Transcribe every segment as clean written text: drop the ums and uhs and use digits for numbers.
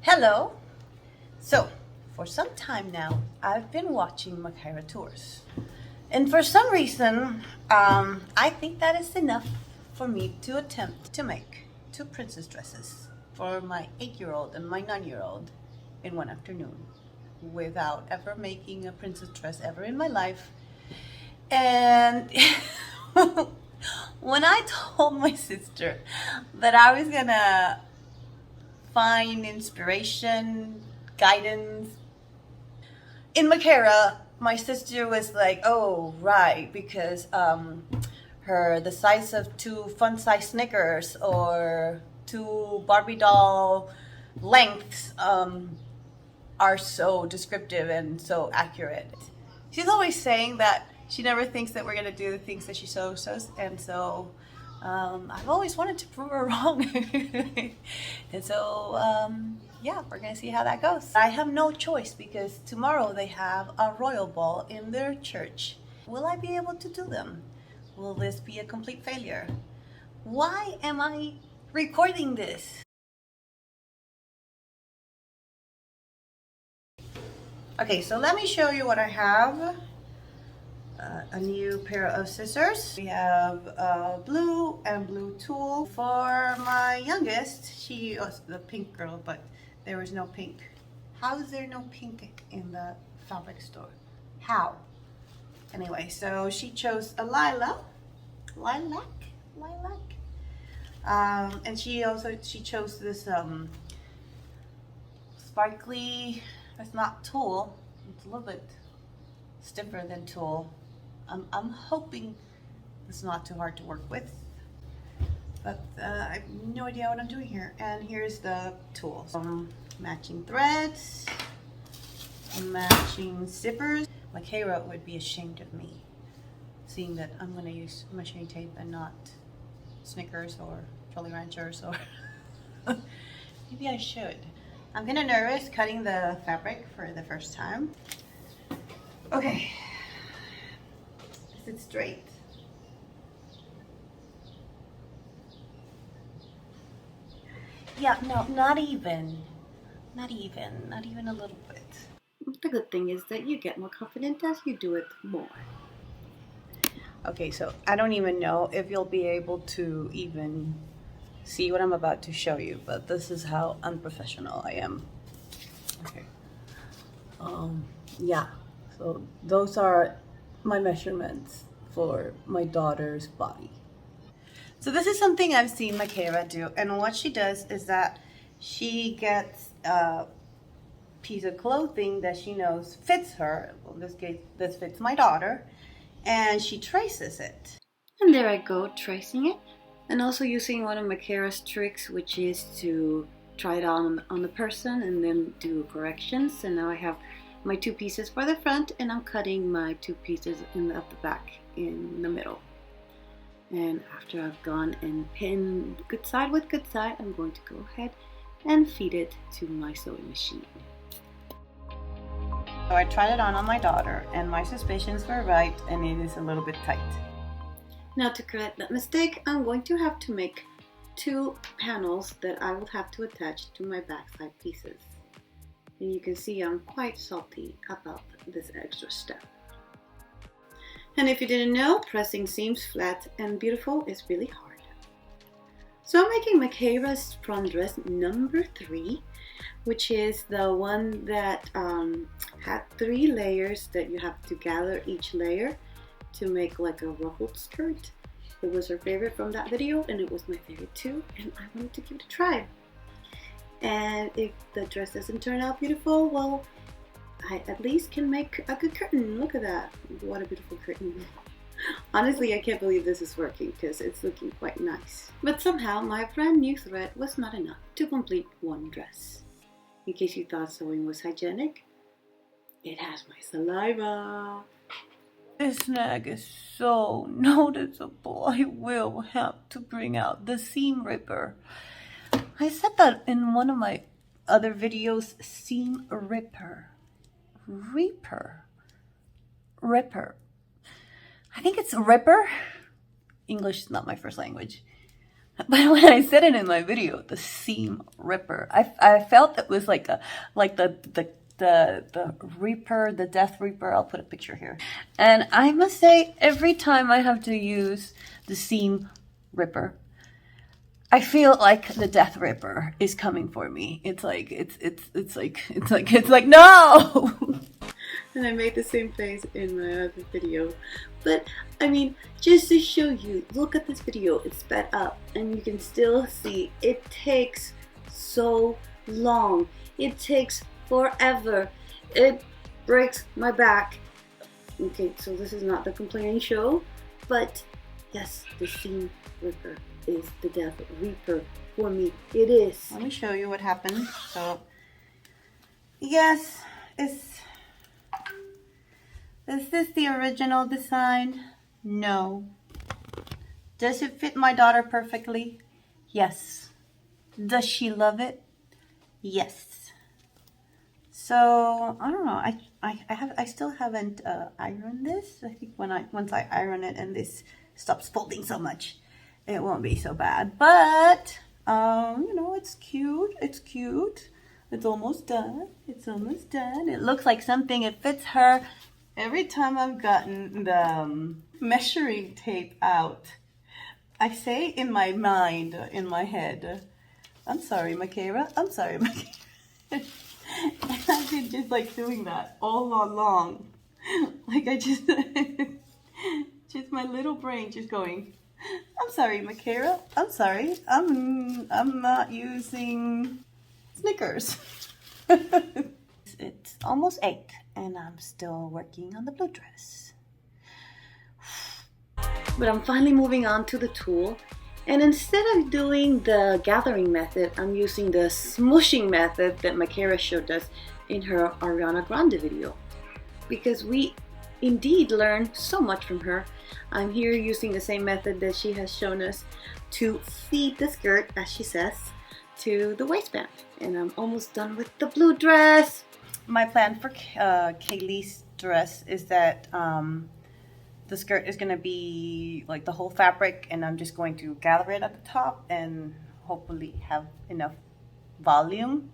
Hello. So, for some time now, I've been watching Micarah Tewers. And for some reason, I think that is enough for me to attempt to make 2 princess dresses for my 8-year-old and my 9-year-old in one afternoon without ever making a princess dress ever in my life. And when I told my sister that I was gonna find inspiration, guidance in Micarah, my sister was like, "Oh, right, because the size of 2 fun size Snickers or 2 Barbie doll lengths are so descriptive and so accurate." She's always saying that she never thinks that we're gonna do the things that she shows us, and so I've always wanted to prove her wrong. And so yeah, we're gonna see how that goes. I have no choice because tomorrow they have a royal ball in their church. Will I be able to do them? Will this be a complete failure? Why am I recording this? Okay, so let me show you what I have. A new pair of scissors. We have blue and blue tulle. For my youngest, she was the pink girl, but there was no pink. How is there no pink in the fabric store? How? Anyway, so she chose a lilac, and she chose this sparkly. It's not tulle. It's a little bit stiffer than tulle. I'm hoping it's not too hard to work with, but I have no idea what I'm doing here. And here's the tools. Matching threads, matching zippers. Micarah would be ashamed of me, seeing that I'm going to use machine tape and not Snickers or Jolly Ranchers, or maybe I should. I'm kind of nervous cutting the fabric for the first time. Okay. Is it straight? Yeah, no, not even a little bit. The good thing is that you get more confident as you do it more. Okay, so I don't even know if you'll be able to even see what I'm about to show you, but this is how unprofessional I am. Okay. Yeah, so those are my measurements for my daughter's body. So this is something I've seen Micarah do, and what she does is that she gets a piece of clothing that she knows fits her. Well, in this case, this fits my daughter, and she traces it. And there I go, tracing it. And also using one of Micarah's tricks, which is to try it on the person and then do corrections. And now I have my 2 pieces for the front, and I'm cutting my 2 pieces at the back in the middle. And after I've gone and pinned good side with good side, I'm going to go ahead and feed it to my sewing machine. So I tried it on my daughter, and my suspicions were right, and it is a little bit tight. Now to correct that mistake, I'm going to have to make 2 panels that I will have to attach to my backside pieces. And you can see I'm quite salty about this extra step. And if you didn't know, pressing seams flat and beautiful is really hard. So I'm making Micarah's front dress number 3, which is the one that had 3 layers that you have to gather each layer to make like a ruffled skirt. It was her favorite from that video, and it was my favorite too, and I wanted to give it a try. And if the dress doesn't turn out beautiful, well, I at least can make a good curtain. Look at that. What a beautiful curtain. Honestly, I can't believe this is working because it's looking quite nice. But somehow my brand new thread was not enough to complete one dress. In case you thought sewing was hygienic, it has my saliva. This snag is so noticeable. I will have to bring out the seam ripper. I said that in one of my other videos, seam ripper. Ripper. I think it's ripper. English is not my first language. But when I said it in my video, the seam ripper, I felt it was like the Reaper, the Death Reaper. I'll put a picture here. And I must say, every time I have to use the seam ripper, I feel like the Death Ripper is coming for me. It's like no. And I made the same face in my other video. But, I mean, just to show you, look at this video, it's sped up, and you can still see it takes so long. It takes forever. It breaks my back. Okay, so this is not the complaining show, but yes, the seam ripper is the Death Reaper for me. It is. Let me show you what happened. So, yes, is this the original design? No. Does it fit my daughter perfectly? Yes. Does she love it? Yes. So I don't know. I still haven't ironed this. I think once I iron it and this stops folding so much, it won't be so bad. But you know, it's cute. It's cute. It's almost done. It's almost done. It looks like something. It fits her. Every time I've gotten the measuring tape out, I say in my mind, in my head, I'm sorry, Micarah. I'm sorry, Micarah. And I've been just like doing that all along. Like I just my little brain just going, I'm sorry, Micarah. I'm sorry. I'm not using Snickers. It's almost 8 and I'm still working on the blue dress. But I'm finally moving on to the tool, and instead of doing the gathering method, I'm using the smooshing method that Micarah showed us in her Ariana Grande video, because we indeed learned so much from her. I'm here using the same method that she has shown us to feed the skirt, as she says, to the waistband. And I'm almost done with the blue dress. My plan for Kaylee's dress is that the skirt is going to be like the whole fabric, and I'm just going to gather it at the top and hopefully have enough volume.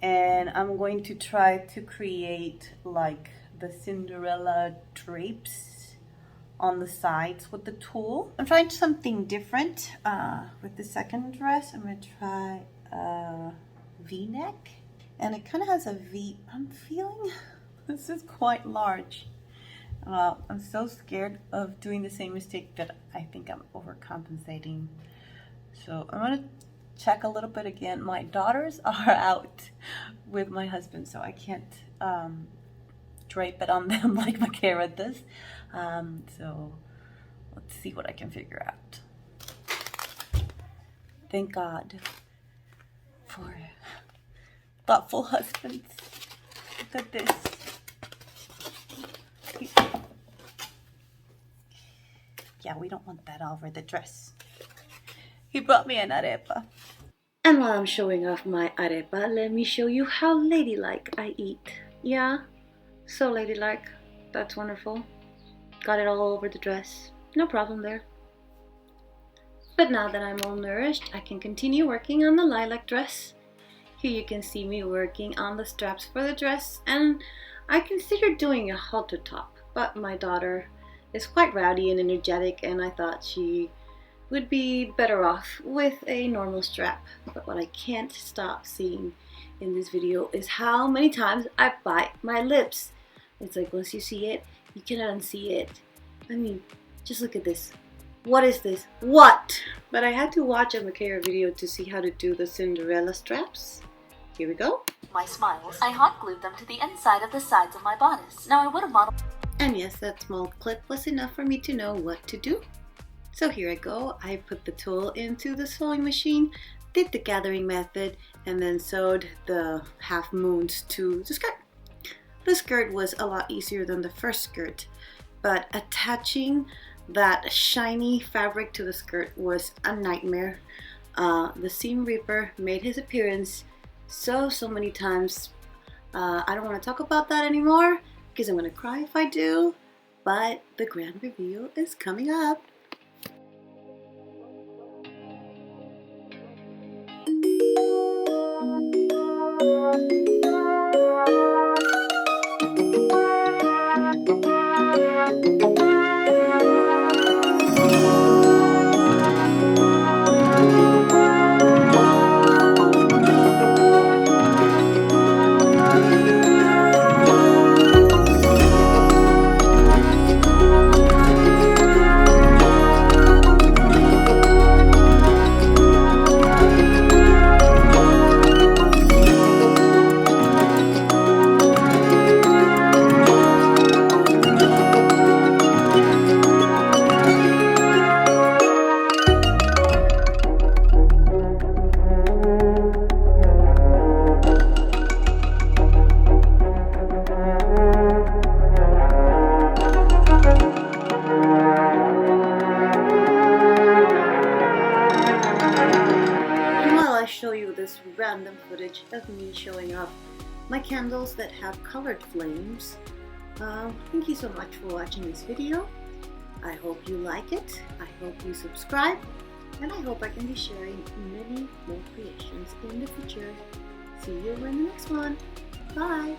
And I'm going to try to create like the Cinderella drapes on the sides with the tool. I'm trying something different with the second dress. I'm going to try a V-neck, and it kind of has a V. I'm feeling this is quite large. I'm so scared of doing the same mistake that I think I'm overcompensating. So I'm going to check a little bit again. My daughters are out with my husband, so I can't drape it on them like Micarah does. So let's see what I can figure out. Thank God for thoughtful husbands. Look at this. Yeah, we don't want that all over the dress. He brought me an arepa. And while I'm showing off my arepa, let me show you how ladylike I eat. Yeah, so ladylike. That's wonderful. Got it all over the dress. No problem there. But now that I'm all nourished, I can continue working on the lilac dress. Here you can see me working on the straps for the dress, and I considered doing a halter top, but my daughter is quite rowdy and energetic, and I thought she would be better off with a normal strap. But what I can't stop seeing in this video is how many times I bite my lips. It's like once you see it, you cannot unsee it. I mean, just look at this. What is this? What? But I had to watch a Micarah video to see how to do the Cinderella straps. Here we go. My smiles, I hot glued them to the inside of the sides of my bodice. Now I would have modeled. And yes, that small clip was enough for me to know what to do. So here I go. I put the tool into the sewing machine, did the gathering method, and then sewed the half moons to the skirt. The skirt was a lot easier than the first skirt, but attaching that shiny fabric to the skirt was a nightmare. The seam ripper made his appearance so many times. I don't want to talk about that anymore because I'm going to cry if I do, but the grand reveal is coming up. of me showing off my candles that have colored flames. Thank you so much for watching this video. I hope you like it. I hope you subscribe. And I hope I can be sharing many more creations in the future. See you in the next one. Bye!